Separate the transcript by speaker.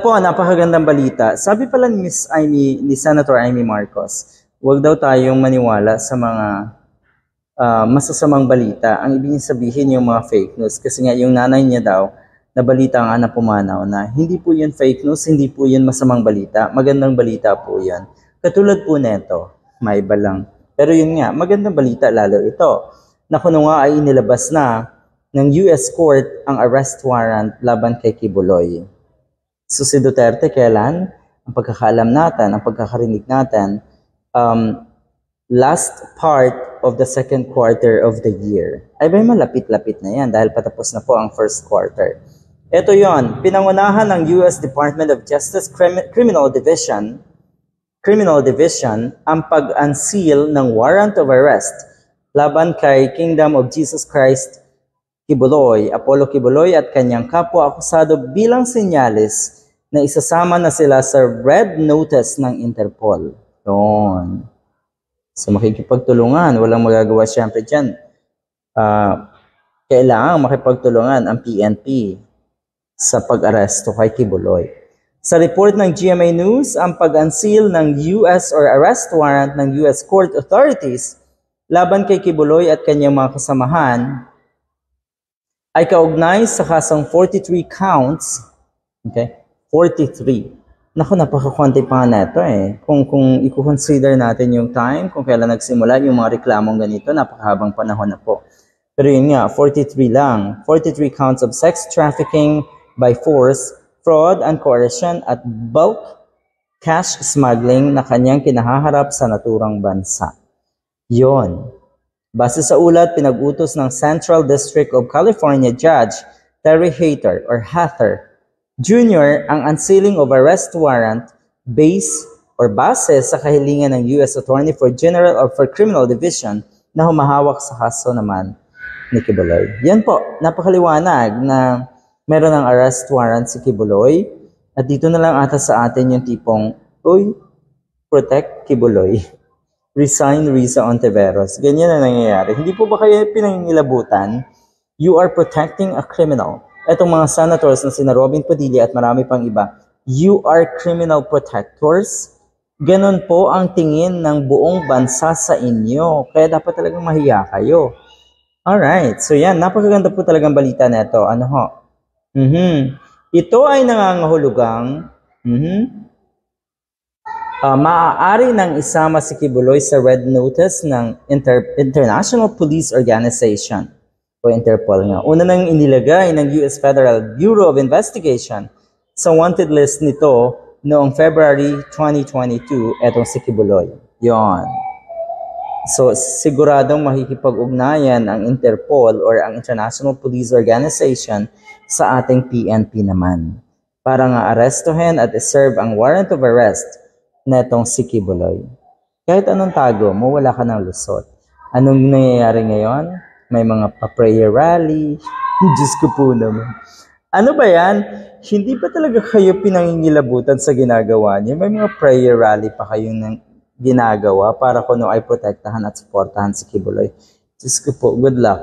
Speaker 1: po, napakagandang balita. Sabi pala ni Senator Amy Marcos, huwag daw tayong maniwala sa mga masasamang balita. Ang ibig sabihin yung mga fake news. Kasi nga yung nanay niya daw, na balita nga na pumanaw na hindi po yun fake news, hindi po yun masamang balita. Magandang balita po yan. Katulad po neto, may iba lang. Pero yun nga, magandang balita lalo ito. Na kuno nga ay inilabas na ng US Court ang arrest warrant laban kay Kibuloy. So si Duterte kailan? Ang pagkakaalam natin, ang pagkakarinig natin, last part of the second quarter of the year. Ay ba malapit-lapit na yan dahil patapos na po ang first quarter. Ito yon, pinangunahan ng US Department of Justice Criminal Division ang pag-unseal ng warrant of arrest laban kay Kingdom of Jesus Christ Kibuloy, Apollo Kibuloy at kanyang kapwa akusado bilang senyales na isasama na sila sa red notice ng Interpol. Yun. So makikipagtulungan, walang magagawa siyempre dyan. Kailangan makipagtulungan ang PNP sa pag-aresto kay Kibuloy. Sa report ng GMA News, ang pag-unseal ng US or arrest warrant ng US court authorities laban kay Kibuloy at kanyang mga kasamahan ay kaugnay sa kasong 43 counts. Okay? 43. Naku, napaka-konti pa nga neto eh. Kung i-consider natin yung time, kung kailan nagsimula yung mga reklamong ganito, napakahabang panahon na po. Pero yun nga, 43 lang. 43 counts of sex trafficking by force, fraud and coercion at bulk cash smuggling na kanyang kinahaharap sa naturang bansa. Yon. Base sa ulat, pinag-utos ng Central District of California Judge Terry Hather Jr. ang unsealing of arrest warrant base sa kahilingan ng U.S. Attorney for General or for Criminal Division na humahawak sa kaso naman ni Kibuloy. Yan po, napakaliwanag na meron ng arrest warrant si Kibuloy at dito na lang ata sa atin yung tipong, uy, protect Kibuloy. Resign Risa Ontiveros. Ganyan na nangyayari. Hindi po ba kayo pinangilabutan? You are protecting a criminal. Etong mga senators na sina Robin Padilla at marami pang iba, you are criminal protectors. Ganon po ang tingin ng buong bansa sa inyo. Kaya dapat talagang mahiya kayo. Alright, so yan, napakaganda po talagang balita na ito. Ano ho? Ito ay nangangahulugang maaari nang isama si Kibuloy sa red notice ng International Police Organization o Interpol nga. Una nang inilagay ng US Federal Bureau of Investigation sa wanted list nito noong February 2022, etong si Kibuloy. Yon. So, siguradong makikipag-ugnayan ang Interpol or ang International Police Organization sa ating PNP naman para nga arestuhin at iserve ang warrant of arrest netong si Kibuloy. Kahit anong tago mo, wala ka ng lusot. Anong nangyayari ngayon? May mga pa-prayer rally. Diyos ko po naman. Ano ba yan? Hindi ba talaga kayo pinangingilabutan sa ginagawa niyo? May mga prayer rally pa kayong ginagawa para kuno ay protektahan at suportahan si Kibuloy. Diyos ko po, good luck.